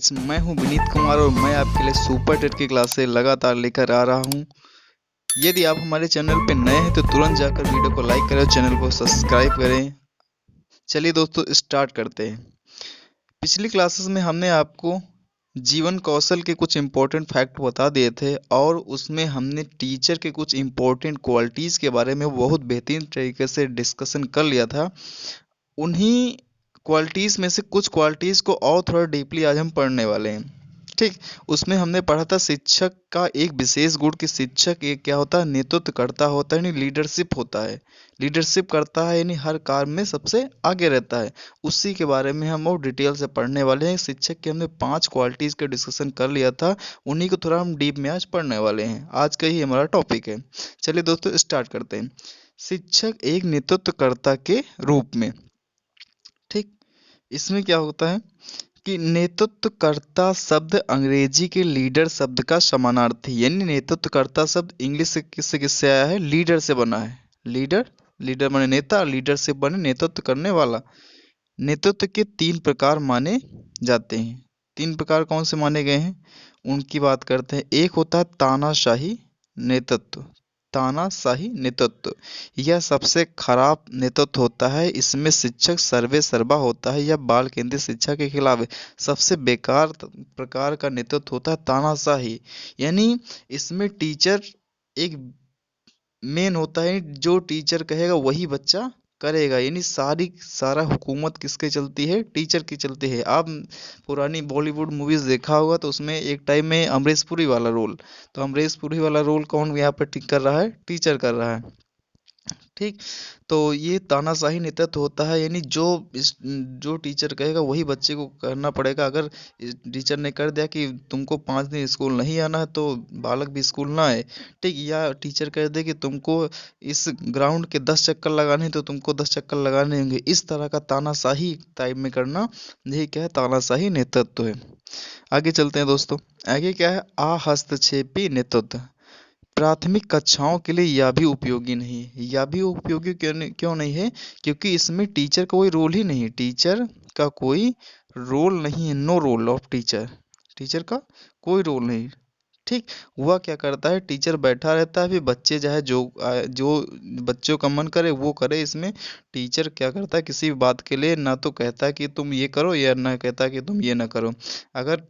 Guys, मैं हूं विनीत कुमार और मैं आपके लिए सुपर टेट की क्लासें लगातार लेकर आ रहा हूं। यदि आप हमारे चैनल पे नए हैं तो तुरंत जाकर वीडियो को लाइक करें और चैनल को सब्सक्राइब करें। चलिए दोस्तों, स्टार्ट करते हैं। पिछली क्लासेस में हमने आपको जीवन कौशल के कुछ इम्पोर्टेंट फैक्ट बता दिए थे और उसमें हमने टीचर के कुछ इम्पोर्टेंट क्वालिटीज़ के बारे में बहुत बेहतरीन तरीके से डिस्कशन कर लिया था। उन्हीं क्वालिटीज़ में से कुछ क्वालिटीज़ को और थोड़ा डीपली आज हम पढ़ने वाले हैं। ठीक, उसमें हमने पढ़ा था शिक्षक का एक विशेष गुण कि शिक्षक एक क्या होता है, नेतृत्व करता होता है, यानी लीडरशिप होता है। लीडरशिप करता है यानी हर कार्य में सबसे आगे रहता है। उसी के बारे में हम और डिटेल से पढ़ने वाले हैं। शिक्षक के हमने 5 क्वालिटीज़ का डिस्कशन कर लिया था, उन्हीं को थोड़ा हम डीप में आज पढ़ने वाले हैं। आज का ही हमारा टॉपिक है। चलिए दोस्तों, स्टार्ट करते हैं। शिक्षक एक नेतृत्वकर्ता के रूप में। ठीक, इसमें क्या होता है कि नेतृत्वकर्ता शब्द अंग्रेजी के लीडर शब्द का समानार्थी, यानी नेतृत्वकर्ता शब्द इंग्लिश से किससे आया है, लीडर से बना है। लीडर, लीडर माने नेता, लीडरशिप बने नेतृत्व करने वाला। नेतृत्व के 3 प्रकार माने जाते हैं। 3 प्रकार कौन से माने गए हैं उनकी बात करते हैं। एक होता है तानाशाही नेतृत्व। तानाशाही नेतृत्व यह सबसे खराब नेतृत्व होता है। इसमें शिक्षक सर्वे सर्वा होता है। यह बाल केंद्रित शिक्षा के खिलाफ है। सबसे बेकार प्रकार का नेतृत्व होता है तानाशाही, यानी इसमें टीचर एक मेन होता है। जो टीचर कहेगा वही बच्चा करेगा, यानी सारा हुकूमत किसके चलती है, टीचर की चलती है। आप पुरानी बॉलीवुड मूवीज देखा होगा तो उसमें एक टाइम में अमरीश पुरी वाला रोल, तो अमरीश पुरी वाला रोल कौन यहाँ पर कर रहा है, टीचर कर रहा है। ठीक, तो ये तानाशाही नेतृत्व होता है, यानी जो टीचर कहेगा वही बच्चे को करना पड़ेगा। अगर टीचर ने कर दिया कि तुमको 5 दिन स्कूल नहीं आना है तो बालक भी स्कूल ना आए। ठीक, या टीचर कह दे कि तुमको इस ग्राउंड के 10 चक्कर लगाने हैं तो तुमको 10 चक्कर लगाने होंगे। इस तरह का तानाशाही टाइप में करना, यही क्या है, तानाशाही नेतृत्व है। आगे चलते हैं दोस्तों। आगे क्या है, अहस्तक्षेपी नेतृत्व। प्राथमिक कक्षाओं के लिए यह भी उपयोगी नहीं है। यह भी उपयोगी क्यों नहीं है, क्योंकि इसमें टीचर का कोई रोल ही नहीं है। टीचर का कोई रोल नहीं है, no role of teacher. Teacher का कोई रोल नहीं। ठीक, वह क्या करता है, टीचर बैठा रहता है, फिर बच्चे चाहे जो बच्चों का मन करे वो करे। इसमें टीचर क्या करता है, किसी भी बात के लिए ना तो कहता है कि तुम ये करो या ना कहता है कि तुम ये ना करो। अगर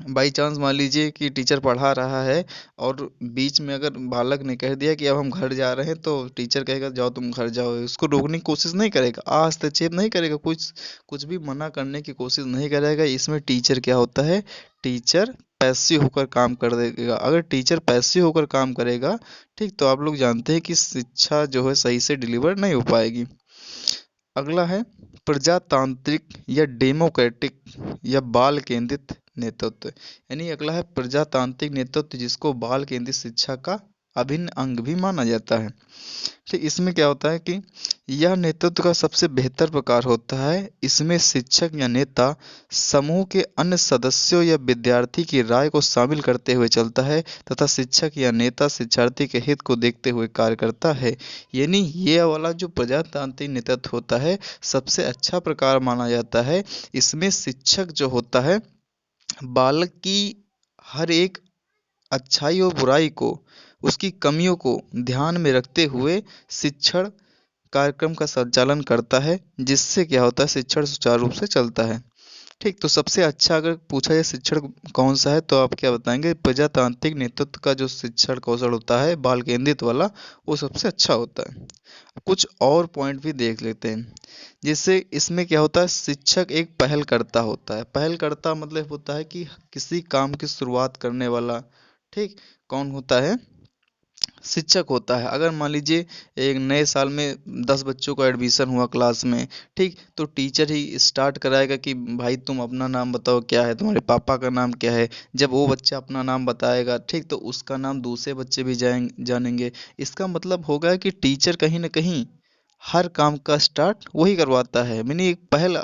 बाई चांस मान लीजिए कि टीचर पढ़ा रहा है और बीच में अगर बालक ने कह दिया कि अब हम घर जा रहे हैं, तो टीचर कहेगा जाओ तुम घर जाओ, उसको रोकने की कोशिश नहीं करेगा, हस्तक्षेप नहीं करेगा, कुछ कुछ भी मना करने की कोशिश नहीं करेगा। इसमें टीचर क्या होता है, टीचर पैसिव होकर काम कर देगा। अगर टीचर पैसिव होकर काम करेगा, ठीक, तो आप लोग जानते हैं कि शिक्षा जो है सही से डिलीवर नहीं हो पाएगी। अगला है प्रजातांत्रिक या डेमोक्रेटिक या बाल केंद्रित नेतृत्व, यानी अगला है प्रजातांत्रिक नेतृत्व, जिसको बाल केंद्रित शिक्षा का अभिन्न अंग भी माना जाता है। ठीक, इसमें क्या होता है कि यह नेतृत्व का सबसे बेहतर प्रकार होता है। इसमें शिक्षक या नेता समूह के अन्य सदस्यों या विद्यार्थी की राय को शामिल करते हुए चलता है तथा शिक्षक या नेता शिक्षार्थी के हित को देखते हुए कार्य करता है। यानी ये वाला जो प्रजातांत्रिक नेतृत्व होता है सबसे अच्छा प्रकार माना जाता है। इसमें शिक्षक जो होता है बालक की हर एक अच्छाई और बुराई को, उसकी कमियों को ध्यान में रखते हुए शिक्षण कार्यक्रम का संचालन करता है, जिससे क्या होता है, शिक्षण सुचारू रूप से चलता है। ठीक, तो सबसे अच्छा अगर पूछा जाए शिक्षण कौन सा है तो आप क्या बताएंगे, प्रजातांत्रिक नेतृत्व का जो शिक्षण कौशल होता है बाल केंद्रित वाला, वो सबसे अच्छा होता है। कुछ और पॉइंट भी देख लेते हैं। जैसे इसमें क्या होता है, शिक्षक एक पहलकर्ता होता है। पहलकर्ता मतलब होता है कि किसी काम की शुरुआत करने वाला। ठीक, कौन होता है, शिक्षक होता है। अगर मान लीजिए एक नए साल में 10 बच्चों का एडमिशन हुआ क्लास में, ठीक, तो टीचर ही स्टार्ट कराएगा कि भाई तुम अपना नाम बताओ, क्या है तुम्हारे पापा का नाम क्या है। जब वो बच्चा अपना नाम बताएगा, ठीक, तो उसका नाम दूसरे बच्चे भी जानेंगे। इसका मतलब होगा कि टीचर कहीं ना कहीं हर काम का स्टार्ट वही करवाता है, यानी एक पहल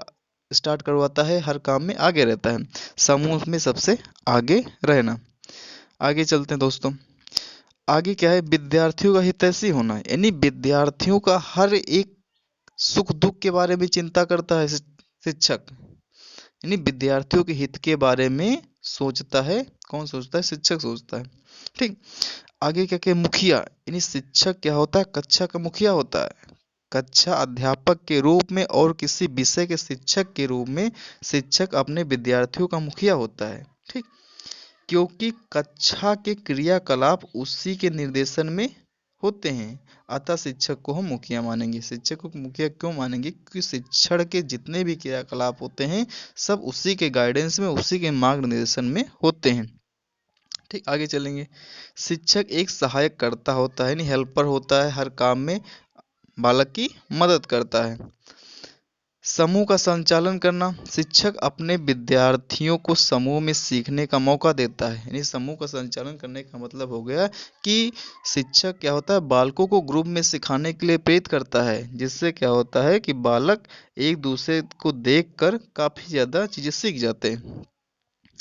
स्टार्ट करवाता है, हर काम में आगे रहता है, समूह में सबसे आगे रहना। आगे चलते हैं दोस्तों। आगे क्या है, विद्यार्थियों का हितैषी होना, यानी विद्यार्थियों का हर एक सुख दुख के बारे में चिंता करता है शिक्षक। यानी विद्यार्थियों के हित के बारे में सोचता है। कौन सोचता है? शिक्षक सोचता है। ठीक। आगे क्या क्या? मुखिया, यानी शिक्षक क्या होता है? कक्षा का मुखिया होता है। कक्षा अध्यापक के रूप में और किसी विषय के शिक्षक के रूप में शिक्षक अपने विद्यार्थियों का मुखिया होता है। ठीक। क्योंकि कक्षा के क्रियाकलाप उसी के निर्देशन में होते हैं, अतः शिक्षक को हम मुखिया मानेंगे। शिक्षक को मुखिया क्यों मानेंगे? क्योंकि शिक्षण के जितने भी क्रियाकलाप होते हैं सब उसी के गाइडेंस में, उसी के मार्गदर्शन में होते हैं। ठीक। आगे चलेंगे। शिक्षक एक सहायक कर्ता होता है, यानी हेल्पर होता है, हर काम में बालक की मदद करता है। समूह का संचालन करना, शिक्षक अपने विद्यार्थियों को समूह में सीखने का मौका देता है। यानी समूह का संचालन करने का मतलब हो गया कि शिक्षक क्या होता है? बालकों को ग्रुप में सिखाने के लिए प्रेरित करता है, जिससे क्या होता है कि बालक एक दूसरे को देखकर काफी ज्यादा चीजें सीख जाते हैं।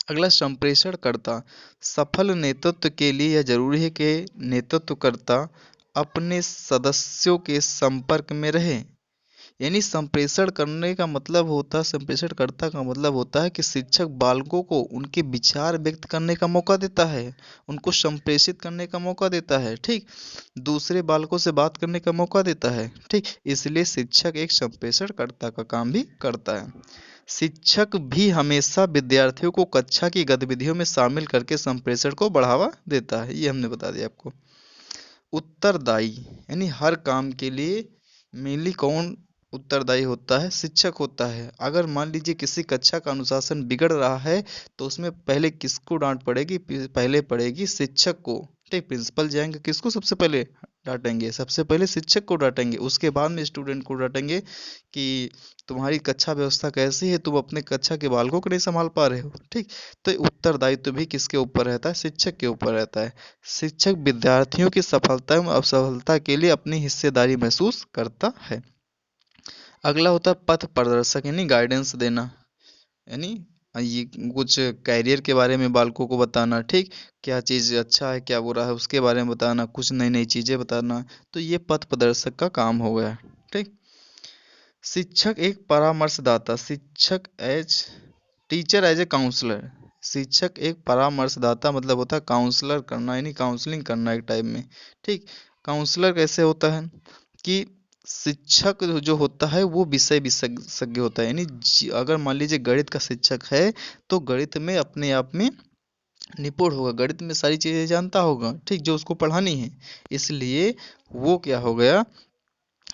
अगला, संप्रेषण करता। सफल नेतृत्व के लिए यह जरूरी है कि नेतृत्वकर्ता अपने सदस्यों के संपर्क में रहे। यानी संप्रेषण करने का मतलब होता है, संप्रेषणकर्ता का मतलब होता है कि शिक्षक बालकों को उनके विचार व्यक्त करने का मौका देता है, उनको संप्रेषित करने का मौका देता है। ठीक। दूसरे बालकों से बात करने का मौका देता है। ठीक। इसलिए शिक्षक एक संप्रेषणकर्ता का काम भी करता है। शिक्षक भी हमेशा विद्यार्थियों को कक्षा की गतिविधियों में शामिल करके संप्रेषण को बढ़ावा देता है। ये हमने बता दिया आपको। उत्तरदायी, यानी हर काम के लिए मेनली कौन उत्तरदायी होता है? शिक्षक होता है। अगर मान लीजिए किसी कक्षा का अनुशासन बिगड़ रहा है तो उसमें पहले किसको डांट पड़ेगी? पहले पड़ेगी शिक्षक को। ठीक। प्रिंसिपल जाएंगे, किसको सबसे पहले डांटेंगे? सबसे पहले शिक्षक को डांटेंगे, उसके बाद में स्टूडेंट को डांटेंगे कि तुम्हारी कक्षा व्यवस्था कैसी है, तुम अपने कक्षा के बालकों को नहीं संभाल पा रहे हो। ठीक। तो उत्तरदायित्व भी किसके ऊपर रहता है? शिक्षक के ऊपर रहता है। शिक्षक विद्यार्थियों की सफलता एवं असफलता के लिए अपनी हिस्सेदारी महसूस करता है। अगला होता है पथ प्रदर्शक, यानी गाइडेंस देना। यानी ये कुछ कैरियर के बारे में बालकों को बताना। ठीक। क्या चीज़ अच्छा है, क्या बुरा है, उसके बारे में बताना, कुछ नई नई चीज़ें बताना। तो ये पथ प्रदर्शक का काम हो गया। ठीक। शिक्षक एक परामर्शदाता, टीचर एज ए काउंसलर। शिक्षक एक परामर्शदाता मतलब होता है काउंसलर करना, यानी काउंसलिंग करना एक टाइप में। ठीक। काउंसलर कैसे होता है कि शिक्षक जो होता है वो विषय विशेषज्ञ होता है। यानी अगर मान लीजिए गणित का शिक्षक है तो गणित में अपने आप में निपुण होगा, गणित में सारी चीजें जानता होगा। ठीक। जो उसको पढ़ानी है, इसलिए वो क्या हो गया?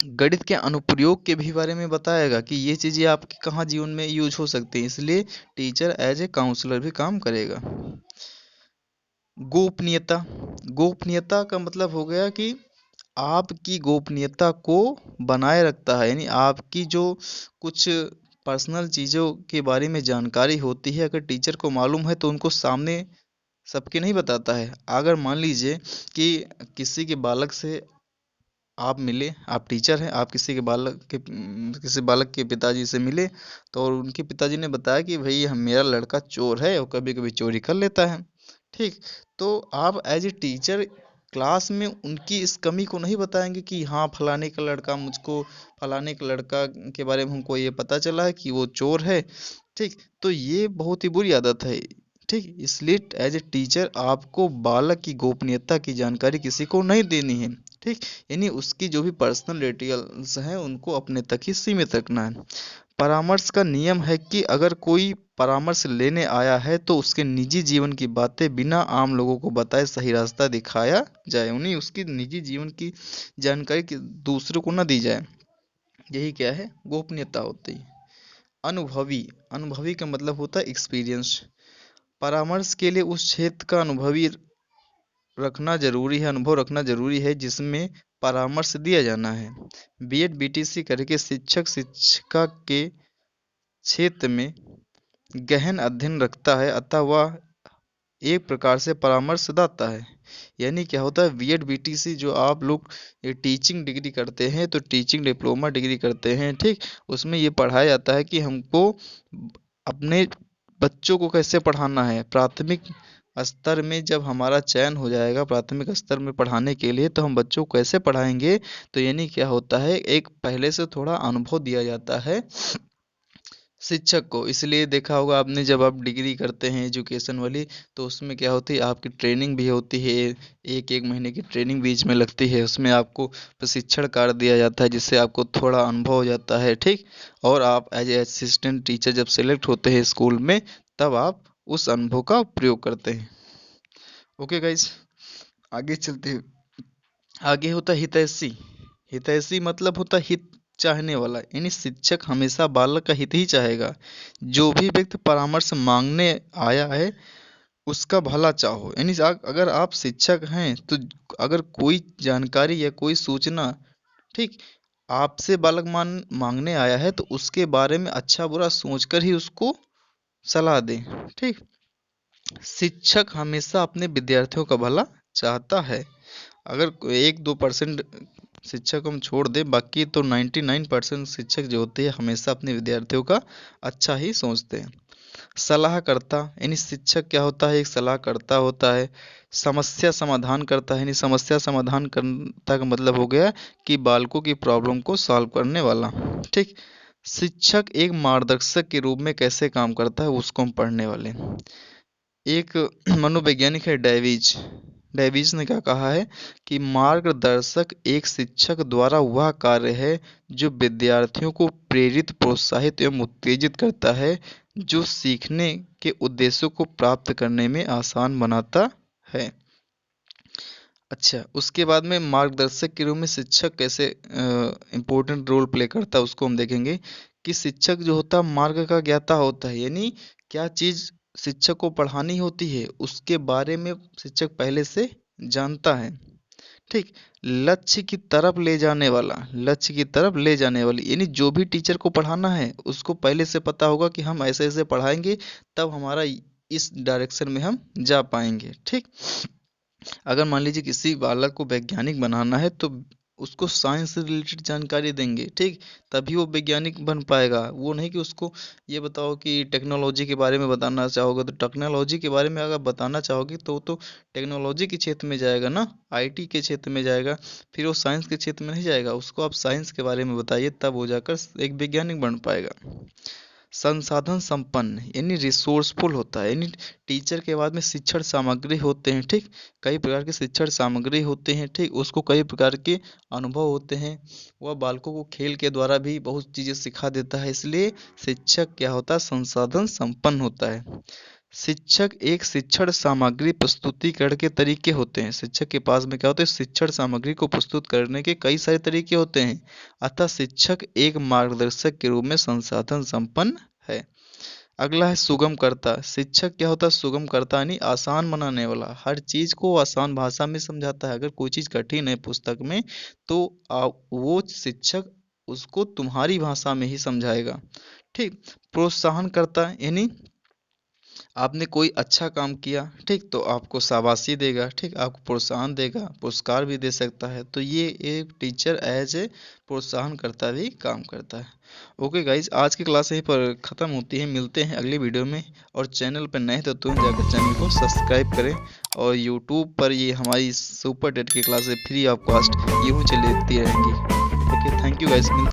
गणित के अनुप्रयोग के भी बारे में बताएगा कि ये चीजें आपके कहाँ जीवन में यूज हो सकती हैं। इसलिए टीचर एज ए काउंसलर भी काम करेगा। गोपनीयता, गोपनीयता का मतलब हो गया कि आपकी गोपनीयता को बनाए रखता है। यानी आपकी जो कुछ पर्सनल चीज़ों के बारे में जानकारी होती है, अगर टीचर को मालूम है तो उनको सामने सबके नहीं बताता है। अगर मान लीजिए कि किसी के बालक से आप मिले, आप टीचर हैं, आप किसी बालक के पिताजी से मिले तो और उनके पिताजी ने बताया कि भाई हम मेरा लड़का चोर है और कभी कभी चोरी कर लेता है। ठीक। तो आप एज ए टीचर क्लास में उनकी इस कमी को नहीं बताएंगे कि हाँ फलाने का लड़का के बारे में हमको ये पता चला है कि वो चोर है। ठीक। तो ये बहुत ही बुरी आदत है। ठीक। इसलिए एज ए टीचर आपको बालक की गोपनीयता की जानकारी किसी को नहीं देनी है। ठीक। यानी उसकी जो भी पर्सनल डिटेल्स हैं उनको अपने तक ही सीमित रखना है। परामर्श का नियम है कि अगर कोई परामर्श लेने आया है तो उसके निजी जीवन की बातें बिना आम लोगों को बताए सही रास्ता दिखाया जाए, उन्हें उसकी निजी जीवन की जानकारी दूसरों को न दी जाए। यही क्या है? गोपनीयता होती है। अनुभवी, अनुभवी का मतलब होता है एक्सपीरियंस। परामर्श के लिए उस क्षेत्र का रखना जरूरी है, अनुभव रखना जरूरी है जिसमें परामर्श दिया जाना है। बीएड बीटीसी करके शिक्षक शिक्षा के क्षेत्र में गहन अध्ययन रखता है, अतः वह एक प्रकार से परामर्शदाता है। यानी क्या होता है? बीएड बीटीसी जो आप लोग ये टीचिंग डिग्री करते हैं तो टीचिंग डिप्लोमा डिग्री करते हैं। ठीक। उसमें ये पढ़ाया जाता है कि हमको अपने बच्चों को कैसे पढ़ाना है। प्राथमिक स्तर में जब हमारा चयन हो जाएगा प्राथमिक स्तर में पढ़ाने के लिए तो हम बच्चों को कैसे पढ़ाएंगे। तो यानी क्या होता है? एक पहले से थोड़ा अनुभव दिया जाता है शिक्षक को। इसलिए देखा होगा आपने, जब आप डिग्री करते हैं एजुकेशन वाली, तो उसमें क्या होती है, आपकी ट्रेनिंग भी होती है। एक एक महीने की ट्रेनिंग बीच में लगती है, उसमें आपको प्रशिक्षण कार्य दिया जाता है, जिससे आपको थोड़ा अनुभव हो जाता है, ठीक। और आप एज ए असिस्टेंट टीचर जब सेलेक्ट होते हैं स्कूल में, तब आप उस अनुभव का प्रयोग करते हैं। ओके गाइज, आगे चलते हैं। आगे होता है हितैषी। हितैषी मतलब होता है हित चाहने वाला, यानी शिक्षक हमेशा बालक का हित ही चाहेगा। जो भी व्यक्ति परामर्श मांगने आया है, उसका भला चाहो, यानी अगर आप शिक्षक हैं तो अगर कोई जानकारी या कोई सूचना, ठीक, आपसे बालक मांगने आया है, तो उसके बारे में अच्छा बुरा सोचकर ही उसको सलाह दें, ठीक। शिक्षक हमेशा अपने विद्यार्थियों का भला चाहता है। अगर 1-2% शिक्षक हम छोड़ दें, बाकी तो 99% शिक्षक जो होते हैं हमेशा अपने विद्यार्थियों का अच्छा ही सोचते हैं। सलाहकर्ता, यानी शिक्षक क्या होता है, एक सलाहकर्ता होता है। समस्या समाधान करता है, यानी समस्या समाधान करता का मतलब हो गया कि बालकों की प्रॉब्लम को सॉल्व करने वाला, ठीक। शिक्षक एक मार्गदर्शक के रूप में कैसे काम करता है, उसको हम पढ़ने वाले हैं। एक मनोवैज्ञानिक है डेविज। डेविज ने क्या कहा है कि मार्गदर्शक एक शिक्षक द्वारा वह कार्य है जो विद्यार्थियों को प्रेरित, प्रोत्साहित एवं उत्तेजित करता है, जो सीखने के उद्देश्यों को प्राप्त करने में आसान बनाता है। अच्छा, उसके बाद में मार्गदर्शक के रूप में शिक्षक कैसे इम्पोर्टेंट रोल प्ले करता है, उसको हम देखेंगे। कि शिक्षक जो होता है मार्ग का ज्ञाता होता है, यानी क्या चीज़ शिक्षक को पढ़ानी होती है उसके बारे में शिक्षक पहले से जानता है, ठीक। लक्ष्य की तरफ ले जाने वाला, लक्ष्य की तरफ ले जाने वाली, यानी जो भी टीचर को पढ़ाना है उसको पहले से पता होगा कि हम ऐसे ऐसे पढ़ाएंगे, तब हमारा इस डायरेक्शन में हम जा पाएंगे, ठीक। अगर मान लीजिए किसी बालक को वैज्ञानिक बनाना है, तो उसको साइंस से रिलेटेड जानकारी देंगे, ठीक। तभी वो वैज्ञानिक बन पाएगा। वो नहीं कि उसको ये बताओ कि टेक्नोलॉजी के बारे में बताना चाहोगे, तो टेक्नोलॉजी के बारे में अगर बताना चाहोगे तो वो तो टेक्नोलॉजी के क्षेत्र में जाएगा ना, आईटी के क्षेत्र में जाएगा। फिर वो साइंस के क्षेत्र में नहीं जाएगा। उसको आप साइंस के बारे में बताइए, तब वो जाकर एक वैज्ञानिक बन पाएगा। संसाधन संपन्न, यानी रिसोर्सफुल होता है, यानी टीचर के बाद में शिक्षण सामग्री होते हैं, ठीक। कई प्रकार के शिक्षण सामग्री होते हैं, ठीक। उसको कई प्रकार के अनुभव होते हैं। वह बालकों को खेल के द्वारा भी बहुत चीज़ें सिखा देता है। इसलिए शिक्षक क्या होता है, संसाधन संपन्न होता है। शिक्षक एक शिक्षण सामग्री प्रस्तुतिकरण के तरीके होते हैं। शिक्षक के पास में क्या होते हैं, शिक्षण सामग्री को प्रस्तुत करने के कई सारे तरीके होते हैं। अतः शिक्षक एक मार्गदर्शक के रूप में संसाधन संपन्न है। अगला है सुगम करता। शिक्षक क्या होता है, सुगम करता, यानी आसान बनाने वाला। हर चीज को आसान भाषा में समझाता है। अगर कोई चीज कठिन है पुस्तक में, तो वो शिक्षक उसको तुम्हारी भाषा में ही समझाएगा, ठीक। प्रोत्साहन करता, यानी आपने कोई अच्छा काम किया, ठीक, तो आपको शाबाशी देगा, ठीक, आपको प्रोत्साहन देगा, पुरस्कार भी दे सकता है। तो ये एक टीचर एज ए प्रोत्साहन करता भी काम करता है। ओके गाइज, आज की क्लास यहीं पर ख़त्म होती है। मिलते हैं अगली वीडियो में। और चैनल पर नए तो तुरंत जाकर चैनल को सब्सक्राइब करें। और यूट्यूब पर ये हमारी सुपर टेट की क्लासेस फ्री ऑफ कॉस्ट यूँ चलती रहेंगी। ओके, थैंक यू गाइज, मिलते हैं।